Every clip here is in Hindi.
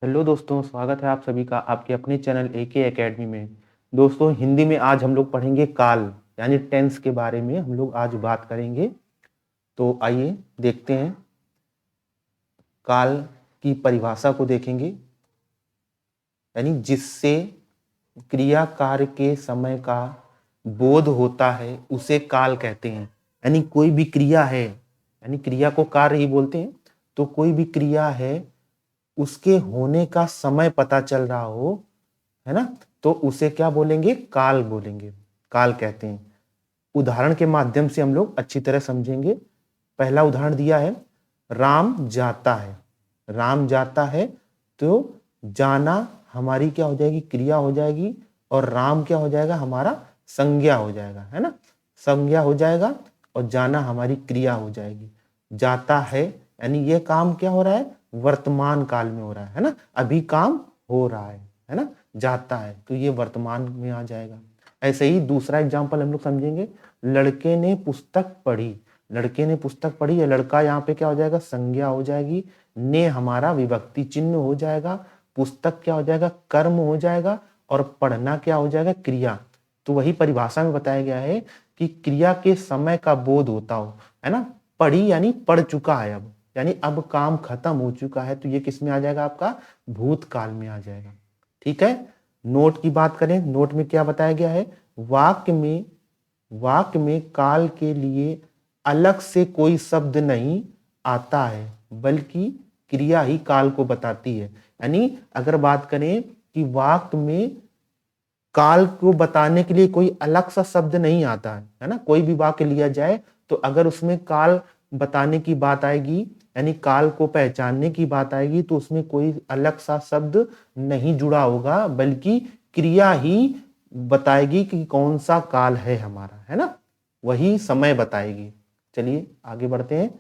हेलो दोस्तों, स्वागत है आप सभी का आपके अपने चैनल एके एकेडमी में। दोस्तों, हिंदी में आज हम लोग पढ़ेंगे काल यानी टेंस के बारे में हम लोग आज बात करेंगे। तो आइए देखते हैं, काल की परिभाषा को देखेंगे। यानी जिससे क्रिया कार्य के समय का बोध होता है उसे काल कहते हैं। यानी कोई भी क्रिया है, यानी क्रिया को कार्य ही बोलते हैं। तो कोई भी क्रिया है उसके होने का समय पता चल रहा हो, है ना, तो उसे क्या बोलेंगे? काल बोलेंगे, काल कहते हैं। उदाहरण के माध्यम से हम लोग अच्छी तरह समझेंगे। पहला उदाहरण दिया है, राम जाता है। राम जाता है तो जाना हमारी क्या हो जाएगी? क्रिया हो जाएगी। और राम क्या हो जाएगा? हमारा संज्ञा हो जाएगा, है ना। संज्ञा हो जाएगा और जाना हमारी क्रिया हो जाएगी। जाता है यानी ये काम क्या हो रहा है? वर्तमान काल में हो रहा है ना। अभी काम हो रहा है ना। जाता है तो ये वर्तमान में आ जाएगा। ऐसे ही दूसरा एग्जाम्पल हम लोग समझेंगे। लड़के ने पुस्तक पढ़ी। लड़के ने पुस्तक पढ़ी, या लड़का यहाँ पे क्या हो जाएगा? संज्ञा हो जाएगी। ने हमारा विभक्ति चिन्ह हो जाएगा। पुस्तक क्या हो जाएगा? कर्म हो जाएगा। और पढ़ना क्या हो जाएगा? क्रिया। तो वही परिभाषा में बताया गया है कि क्रिया के समय का बोध होता हो, है ना। पढ़ी यानी पढ़ चुका है अब, यानी अब काम खत्म हो चुका है। तो ये किस में आ जाएगा? आपका भूतकाल में आ जाएगा। ठीक है। नोट की बात करें, नोट में क्या बताया गया है? वाक्य में काल के लिए अलग से कोई शब्द नहीं आता है, बल्कि क्रिया ही काल को बताती है। यानी अगर बात करें कि वाक्य में काल को बताने के लिए कोई अलग सा शब्द नहीं आता है ना। कोई भी वाक्य लिया जाए तो अगर उसमें काल बताने की बात आएगी, यानी काल को पहचानने की बात आएगी, तो उसमें कोई अलग सा शब्द नहीं जुड़ा होगा, बल्कि क्रिया ही बताएगी कि कौन सा काल है हमारा, है ना। वही समय बताएगी। चलिए आगे बढ़ते हैं।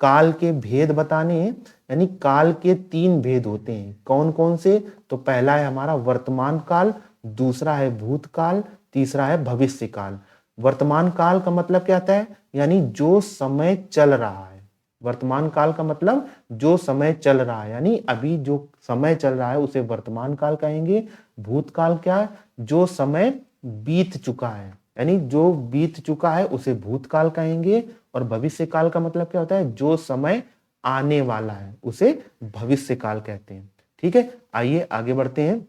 काल के भेद बताने हैं, यानी काल के 3 भेद होते हैं। कौन कौन से? तो पहला है हमारा वर्तमान काल, दूसरा है भूतकाल, तीसरा है भविष्य काल। वर्तमान काल का मतलब क्या आता है? यानी जो समय चल रहा है। वर्तमान काल का मतलब जो समय चल रहा है, यानी अभी जो समय चल रहा है उसे वर्तमान काल कहेंगे। भूतकाल क्या है? जो समय बीत चुका है, यानी जो बीत चुका है उसे भूतकाल कहेंगे। और भविष्य काल का मतलब क्या होता है? जो समय आने वाला है उसे भविष्य काल कहते हैं। ठीक है, आइए आगे बढ़ते हैं।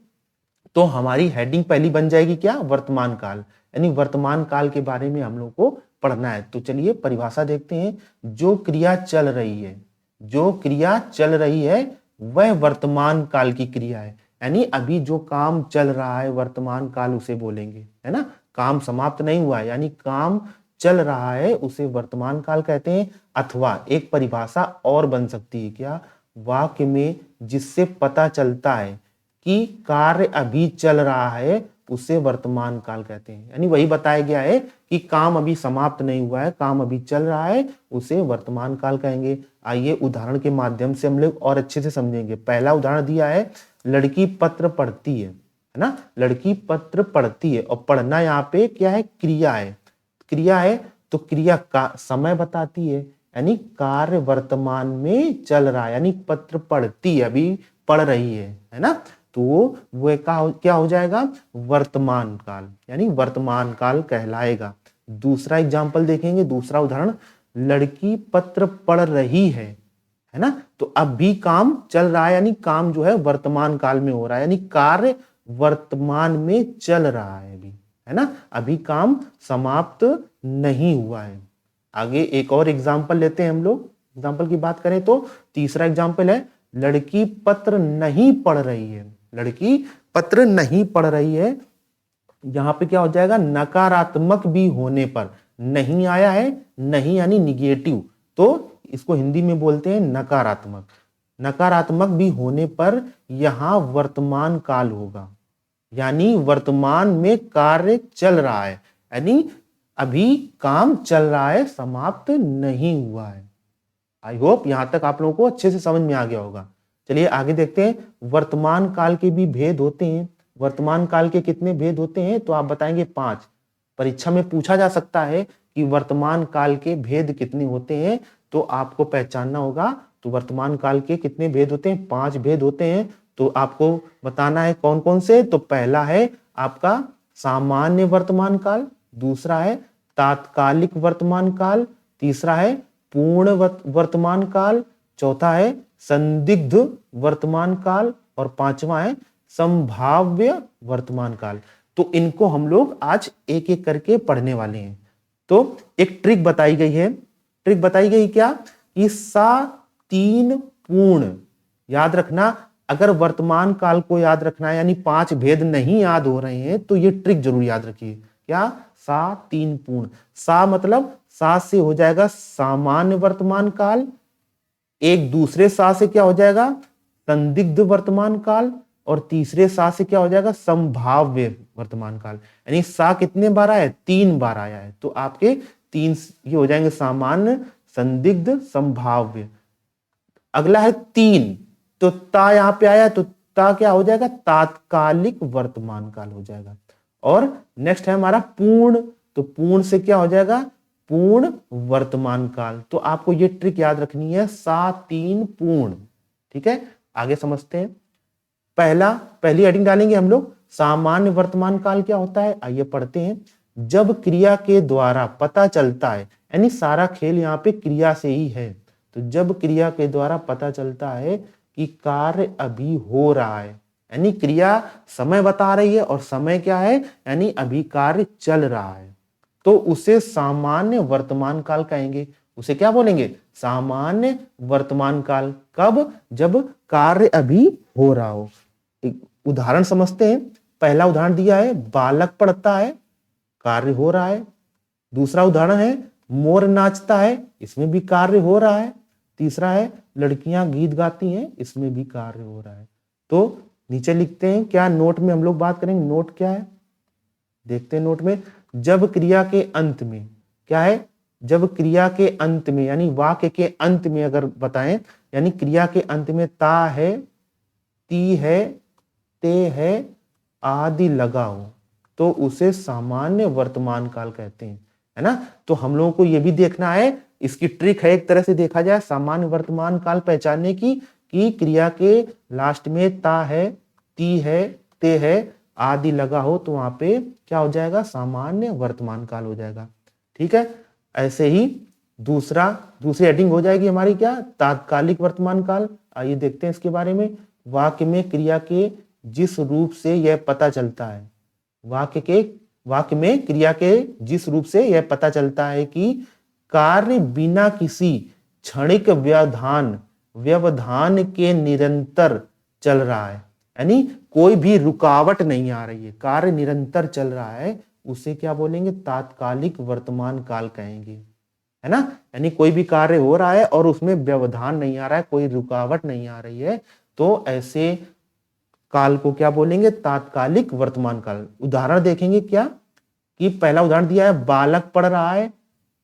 तो हमारी हेडिंग पहली बन जाएगी क्या? वर्तमान काल। यानी वर्तमान काल के बारे में हम लोग को पढ़ना है। तो चलिए परिभाषा देखते हैं। जो क्रिया चल रही है, जो क्रिया चल रही है वह वर्तमान काल की क्रिया है। यानी अभी जो काम चल रहा है वर्तमान काल उसे बोलेंगे, है ना। काम समाप्त नहीं हुआ है, यानी काम चल रहा है उसे वर्तमान काल कहते हैं। अथवा एक परिभाषा और बन सकती है क्या? वाक्य में जिससे पता चलता है कि कार्य अभी चल रहा है उसे वर्तमान काल कहते हैं। यानी वही बताया गया है कि काम अभी समाप्त नहीं हुआ है, काम अभी चल रहा है, उसे वर्तमान काल कहेंगे। आइए उदाहरण के माध्यम से हम लोग और अच्छे से समझेंगे। पहला उदाहरण दिया है, लड़की पत्र पढ़ती है ना। लड़की पत्र पढ़ती है, और पढ़ना यहाँ पे क्या है? क्रिया है। क्रिया है तो क्रिया का समय बताती है, यानी कार्य वर्तमान में चल रहा है, यानी पत्र पढ़ती है, अभी पढ़ रही है ना। तो वो क्या हो जाएगा? वर्तमान काल, यानी वर्तमान काल कहलाएगा। दूसरा एग्जाम्पल देखेंगे, दूसरा उदाहरण, लड़की पत्र पढ़ रही है ना। तो अब भी काम चल रहा है, यानी काम जो है वर्तमान काल में हो रहा है, यानी कार्य वर्तमान में चल रहा है अभी, है ना। अभी काम समाप्त नहीं हुआ है। आगे एक और एग्जाम्पल लेते हैं हम लोग। एग्जाम्पल की बात करें तो तीसरा एग्जाम्पल है, लड़की पत्र नहीं पढ़ रही है। लड़की पत्र नहीं पढ़ रही है, यहां पे क्या हो जाएगा? नकारात्मक भी होने पर, नहीं आया है, नहीं यानी निगेटिव, तो इसको हिंदी में बोलते हैं नकारात्मक। नकारात्मक भी होने पर यहां वर्तमान काल होगा, यानी वर्तमान में कार्य चल रहा है, यानी अभी काम चल रहा है, समाप्त नहीं हुआ है। आई होप यहां तक आप लोगों को अच्छे से समझ में आ गया होगा। चलिए आगे देखते हैं। वर्तमान काल के भी भेद होते हैं। वर्तमान काल के कितने भेद होते हैं? तो आप बताएंगे 5। परीक्षा में पूछा जा सकता है कि वर्तमान काल के भेद कितने होते हैं, तो आपको पहचानना होगा। तो वर्तमान काल के कितने भेद होते हैं? 5 भेद होते हैं। तो आपको बताना है कौन कौन से। तो पहला है आपका सामान्य वर्तमान काल, दूसरा है तात्कालिक वर्तमान काल, तीसरा है पूर्ण वर्तमान काल, चौथा है संदिग्ध वर्तमान काल और पांचवा है संभाव्य वर्तमान काल। तो इनको हम लोग आज एक एक करके पढ़ने वाले हैं। तो एक ट्रिक बताई गई है। ट्रिक बताई गई क्या कि सा तीन पूर्ण, याद रखना। अगर वर्तमान काल को याद रखना है यानी 5 भेद नहीं याद हो रहे हैं तो ये ट्रिक जरूर याद रखिए। क्या? सा तीन पूर्ण। सा मतलब सा से हो जाएगा सामान्य वर्तमान काल, एक दूसरे सा से क्या हो जाएगा संदिग्ध वर्तमान काल, और तीसरे सा से क्या हो जाएगा संभाव्य वर्तमान काल। यानी सा कितने बार आया है? 3 बार आया है। तो आपके 3 ये हो जाएंगे सामान्य, संदिग्ध, संभाव्य। अगला है 3, तो ता यहां पे आया तो ता क्या हो जाएगा तात्कालिक वर्तमान काल हो जाएगा। और नेक्स्ट है हमारा पूर्ण, तो पूर्ण से क्या हो जाएगा पूर्ण वर्तमान काल। तो आपको ये ट्रिक याद रखनी है, सा तीन पूर्ण। ठीक है, आगे समझते हैं। पहली हेडिंग डालेंगे हम लोग सामान्य वर्तमान काल क्या होता है, आइए पढ़ते हैं। जब क्रिया के द्वारा पता चलता है, यानी सारा खेल यहाँ पे क्रिया से ही है। तो जब क्रिया के द्वारा पता चलता है कि कार्य अभी हो रहा है, यानी क्रिया समय बता रही है और समय क्या है यानी अभी कार्य चल रहा है, तो उसे सामान्य वर्तमान काल कहेंगे। उसे क्या बोलेंगे? सामान्य वर्तमान काल। कब? जब कार्य अभी हो रहा हो। एक उदाहरण समझते हैं। पहला उदाहरण दिया है बालक पढ़ता है, कार्य हो रहा है। दूसरा उदाहरण है मोर नाचता है, इसमें भी कार्य हो रहा है। तीसरा है लड़कियां गीत गाती हैं, इसमें भी कार्य हो रहा है। तो नीचे लिखते हैं क्या, नोट में हम लोग बात करेंगे। नोट क्या है देखते हैं नोट में। जब क्रिया के अंत में क्या है, जब क्रिया के अंत में यानी वाक्य के अंत में अगर बताएं, यानी क्रिया के अंत में ता है, ती है, ते है आदि लगा हो तो उसे सामान्य वर्तमान काल कहते हैं, है ना। तो हम लोगों को यह भी देखना है, इसकी ट्रिक है एक तरह से देखा जाए सामान्य वर्तमान काल पहचानने की, कि क्रिया के लास्ट में ता है, ती है, ते है आदि लगा हो तो वहां पे क्या हो जाएगा सामान्य वर्तमान काल हो जाएगा। ठीक है, ऐसे ही दूसरी हेडिंग हो जाएगी हमारी क्या, तात्कालिक वर्तमान काल। आइए देखते हैं इसके बारे में। वाक्य में क्रिया के जिस रूप से यह पता चलता है, वाक्य में क्रिया के जिस रूप से यह पता चलता है कि कार्य बिना किसी क्षणिक व्यवधान के निरंतर चल रहा है, यानी कोई भी रुकावट नहीं आ रही है, कार्य निरंतर चल रहा है, उसे क्या बोलेंगे तात्कालिक वर्तमान काल कहेंगे, है ना। यानी कोई भी कार्य हो रहा है और उसमें व्यवधान नहीं आ रहा है, कोई रुकावट नहीं आ रही है, तो ऐसे काल को क्या बोलेंगे तात्कालिक वर्तमान काल। उदाहरण देखेंगे क्या, कि पहला उदाहरण दिया है बालक पढ़ रहा है,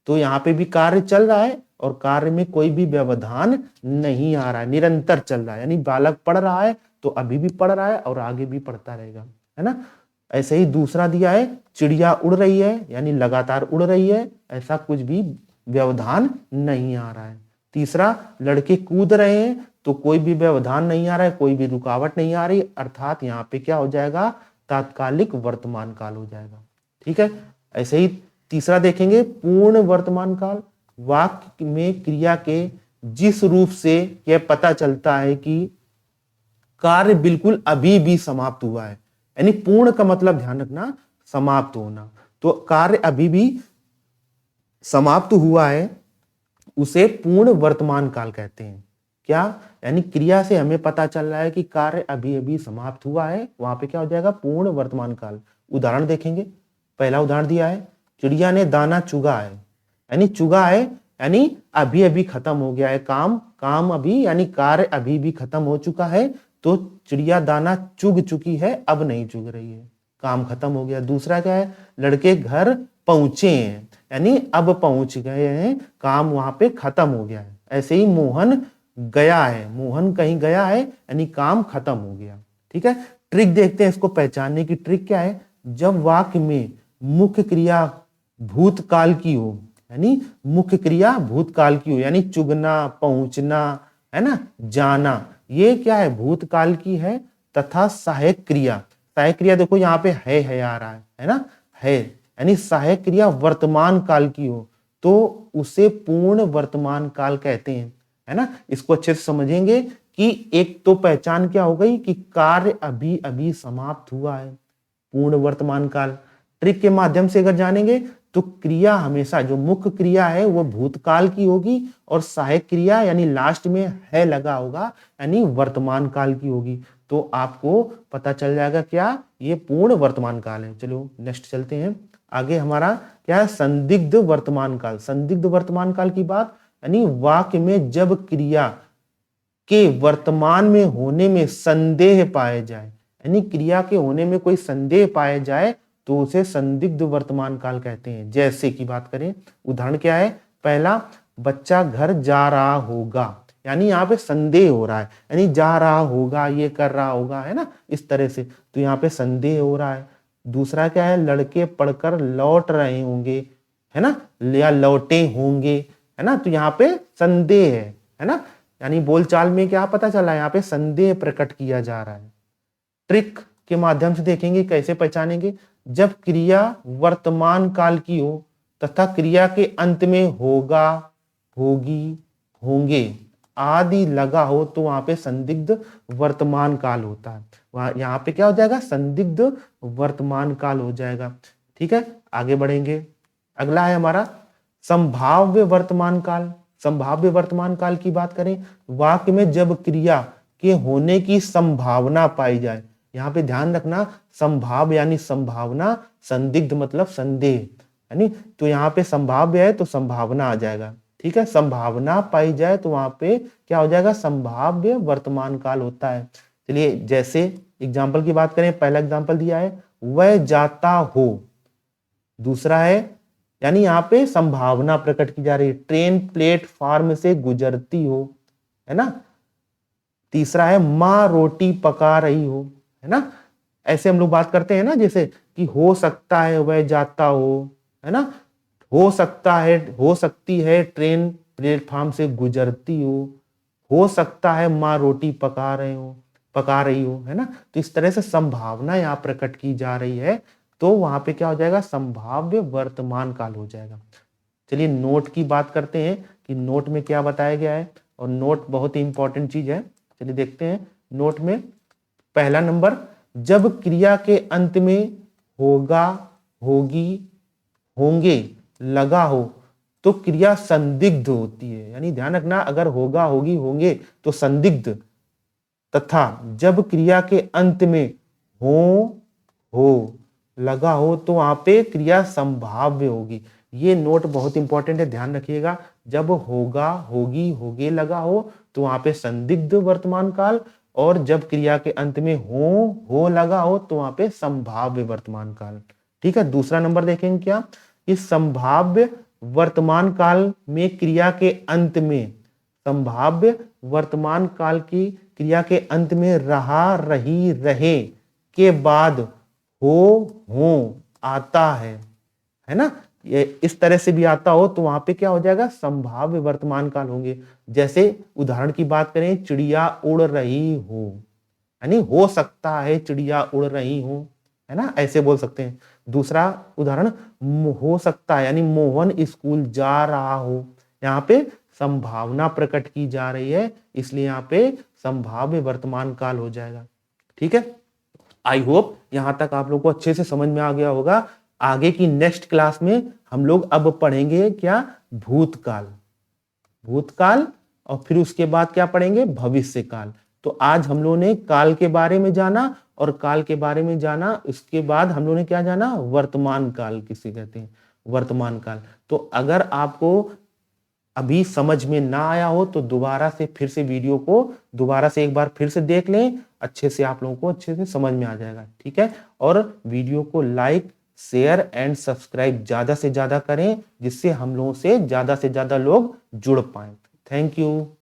तो यहाँ पे भी कार्य चल रहा है और कार्य में कोई भी व्यवधान नहीं आ रहा है, निरंतर चल रहा है। यानी बालक पढ़ रहा है तो अभी भी पढ़ रहा है और आगे भी पढ़ता रहेगा, है ना। ऐसे ही दूसरा दिया है चिड़िया उड़ रही है, यानी लगातार उड़ रही है, ऐसा कुछ भी व्यवधान नहीं आ रहा है। तीसरा लड़के कूद रहे हैं तो कोई भी व्यवधान नहीं आ रहा है, कोई भी रुकावट नहीं आ रही, अर्थात यहाँ पे क्या हो जाएगा तात्कालिक वर्तमान काल हो जाएगा। ठीक है, ऐसे ही तीसरा देखेंगे पूर्ण वर्तमान काल। वाक्य में क्रिया के जिस रूप से यह पता चलता है कि कार्य बिल्कुल अभी भी समाप्त हुआ है, यानी पूर्ण का मतलब ध्यान रखना समाप्त होना, तो कार्य अभी भी समाप्त हुआ है, उसे पूर्ण वर्तमान काल कहते हैं। क्या, यानी क्रिया से हमें पता चल रहा है कि कार्य अभी अभी समाप्त हुआ है, वहां पे क्या हो जाएगा पूर्ण वर्तमान काल। उदाहरण देखेंगे। पहला उदाहरण दिया है चिड़िया ने दाना चुगा है, यानी चुगा है यानी अभी अभी खत्म हो गया है काम अभी, यानी कार्य अभी भी खत्म हो चुका है, तो चिड़िया दाना चुग चुकी है, अब नहीं चुग रही है, काम खत्म हो गया। दूसरा क्या है लड़के घर पहुंचे हैं, यानी अब पहुंच गए हैं, काम वहां पे खत्म हो गया है। ऐसे ही मोहन गया है, मोहन कहीं गया है, यानी काम खत्म हो गया। ठीक है, ट्रिक देखते हैं इसको पहचानने की। ट्रिक क्या है, जब वाक्य में मुख्य क्रिया भूतकाल की हो, यानी मुख्य क्रिया भूतकाल की हो, यानी चुगना, पहुंचना, है ना, जाना, ये क्या है, भूतकाल की है। तथा सहायक क्रिया, सहायक क्रिया देखो यहाँ पे है आ रहा है ना, है, यानी सहायक क्रिया वर्तमान काल की हो तो उसे पूर्ण वर्तमान काल कहते हैं, है ना। इसको अच्छे से समझेंगे कि एक तो पहचान क्या हो गई कि कार्य अभी अभी समाप्त हुआ है, पूर्ण वर्तमान काल। ट्रिक के माध्यम से अगर जानेंगे तो क्रिया हमेशा, जो मुख्य क्रिया है वो भूतकाल की होगी और सहायक क्रिया यानी लास्ट में है लगा होगा यानी वर्तमान काल की होगी। तो आपको पता चल जाएगा क्या, ये पूर्ण वर्तमान काल है। चलो नेक्स्ट चलते हैं आगे। हमारा क्या है, संदिग्ध वर्तमान काल। संदिग्ध वर्तमान काल की बात यानी वाक्य में जब क्रिया के वर्तमान में होने में संदेह पाए जाए, यानी क्रिया के होने में कोई संदेह पाए जाए तो उसे संदिग्ध वर्तमान काल कहते हैं। जैसे की बात करें, उदाहरण क्या है, पहला, बच्चा घर जा रहा होगा, यानी यहाँ पे संदेह हो रहा है, यानी जा रहा होगा, ये कर रहा होगा, है ना, इस तरह से, तो यहाँ पे संदेह हो रहा है। दूसरा क्या है, लड़के पढ़कर लौट रहे होंगे, है ना, या लौटे होंगे, है ना, तो यहाँ पे संदेह है ना, यानी बोलचाल में क्या पता चला, यहाँ पे संदेह प्रकट किया जा रहा है। ट्रिक के माध्यम से देखेंगे कैसे पहचानेंगे, जब क्रिया वर्तमान काल की हो तथा क्रिया के अंत में होगा, होगी, होंगे आदि लगा हो तो वहां पे संदिग्ध वर्तमान काल होता है। वहां यहाँ पे क्या हो जाएगा, संदिग्ध वर्तमान काल हो जाएगा। ठीक है, आगे बढ़ेंगे। अगला है हमारा संभाव्य वर्तमान काल। संभाव्य वर्तमान काल की बात करें, वाक्य में जब क्रिया के होने की संभावना पाई जाए। यहाँ पे ध्यान रखना, संभाव्य यानी संभावना, संदिग्ध मतलब संदेह, यानी तो यहाँ पे संभाव्य है तो संभावना आ जाएगा। ठीक है, संभावना पाई जाए तो वहां पे क्या हो जाएगा, संभाव्य वर्तमान काल होता है। चलिए जैसे एग्जाम्पल की बात करें, पहला एग्जाम्पल दिया है, वह जाता हो। दूसरा है, यानी यहाँ पे संभावना प्रकट की जा रही है, ट्रेन प्लेटफॉर्म से गुजरती हो, है ना। तीसरा है, माँ रोटी पका रही हो, है ना। ऐसे हम लोग बात करते हैं ना, जैसे कि हो सकता है वह जाता हो, है ना, हो सकता है, हो सकती है ट्रेन प्लेटफॉर्म से गुजरती हो सकता है माँ रोटी पका रही हो, है ना। तो इस तरह से संभावना यहाँ प्रकट की जा रही है, तो वहां पे क्या हो जाएगा, संभाव्य वर्तमान काल हो जाएगा। चलिए नोट की बात करते हैं कि नोट में क्या बताया गया है, और नोट बहुत ही इंपॉर्टेंट चीज है। चलिए देखते हैं नोट में। पहला नंबर, जब क्रिया के अंत में होगा, होगी, होंगे लगा हो तो क्रिया संदिग्ध होती है, यानी ध्यान रखना, अगर होगा, होगी, होंगे तो संदिग्ध, तथा जब क्रिया के अंत में हो लगा हो तो वहां पे क्रिया संभाव्य होगी। ये नोट बहुत इंपॉर्टेंट है, ध्यान रखिएगा। जब होगा, होगी, होगे लगा हो तो वहां पे संदिग्ध वर्तमान काल, और जब क्रिया के अंत में हो लगा हो तो वहां पे संभाव्य वर्तमान काल। ठीक है, दूसरा नंबर देखेंगे क्या, इस संभाव्य वर्तमान काल में क्रिया के अंत में, संभाव्य वर्तमान काल की क्रिया के अंत में रहा, रही, रहे के बाद हो आता है ना, ये इस तरह से भी आता हो तो वहां पे क्या हो जाएगा, संभाव्य वर्तमान काल होंगे। जैसे उदाहरण की बात करें, चिड़िया उड़ रही हो, यानी हो सकता है चिड़िया उड़ रही हो, है ना, ऐसे बोल सकते हैं। दूसरा उदाहरण, हो सकता है यानी मोहन स्कूल जा रहा हो, यहाँ पे संभावना प्रकट की जा रही है, इसलिए यहाँ पे संभाव्य वर्तमान काल हो जाएगा। ठीक है, आई होप यहां तक आप लोग को अच्छे से समझ में आ गया होगा। आगे की नेक्स्ट क्लास में हम लोग अब पढ़ेंगे क्या, भूतकाल, भूतकाल, और फिर उसके बाद क्या पढ़ेंगे, भविष्य काल। तो आज हम लोगों ने काल के बारे में जाना, और काल के बारे में जाना, उसके बाद हम लोगों ने क्या जाना, वर्तमान काल किसे कहते हैं, वर्तमान काल। तो अगर आपको अभी समझ में ना आया हो तो दोबारा से फिर से वीडियो को दोबारा से एक बार फिर से देख लें, अच्छे से आप लोगों को अच्छे से समझ में आ जाएगा। ठीक है, और वीडियो को लाइक, शेयर एंड सब्सक्राइब ज्यादा से ज्यादा करें, जिससे हम लोगों से ज्यादा लोग जुड़ पाए। Thank you.